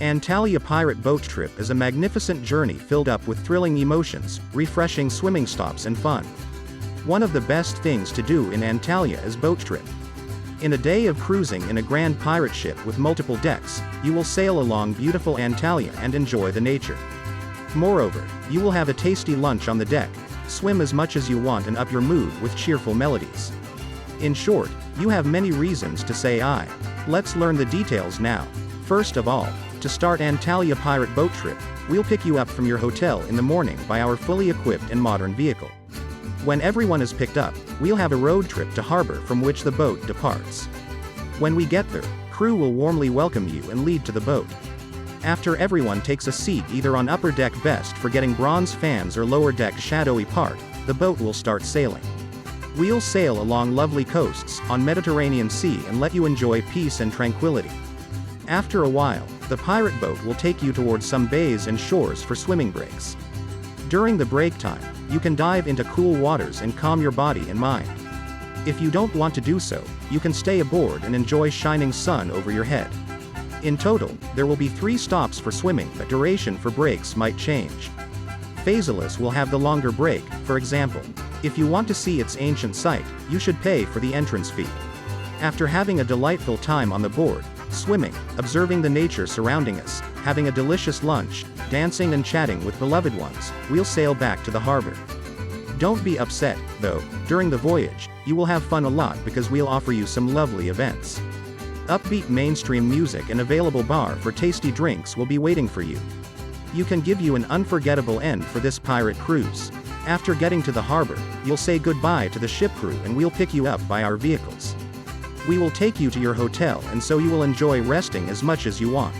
Antalya Pirate Boat Trip is a magnificent journey filled up with thrilling emotions, refreshing swimming stops and fun. One of the best things to do in Antalya is boat trip. In a day of cruising in a grand pirate ship with multiple decks, you will sail along beautiful Antalya and enjoy the nature. Moreover, you will have a tasty lunch on the deck, swim as much as you want and up your mood with cheerful melodies. In short, you have many reasons to say aye. Let's learn the details now. First of all, to start Antalya Pirate Boat Trip, we'll pick you up from your hotel in the morning by our fully equipped and modern vehicle. When everyone is picked up, we'll have a road trip to harbor from which the boat departs. When we get there, crew will warmly welcome you and lead to the boat. After everyone takes a seat either on upper deck best for getting bronze fans or lower deck shadowy part, the boat will start sailing. We'll sail along lovely coasts, on Mediterranean Sea and let you enjoy peace and tranquility. After a while, the pirate boat will take you towards some bays and shores for swimming breaks. During the break time, you can dive into cool waters and calm your body and mind. If you don't want to do so, you can stay aboard and enjoy shining sun over your head. In total, there will be 3 stops for swimming, but duration for breaks might change. Phaseolus will have the longer break. For example, if you want to see its ancient site, you should pay for the entrance fee. After having a delightful time on the board, swimming, observing the nature surrounding us, having a delicious lunch, dancing and chatting with beloved ones, we'll sail back to the harbor. Don't be upset, though, during the voyage, you will have fun a lot because we'll offer you some lovely events. Upbeat mainstream music and available bar for tasty drinks will be waiting for you. You can give you an unforgettable end for this pirate cruise. After getting to the harbor, you'll say goodbye to the ship crew and we'll pick you up by our vehicles. We will take you to your hotel and so you will enjoy resting as much as you want.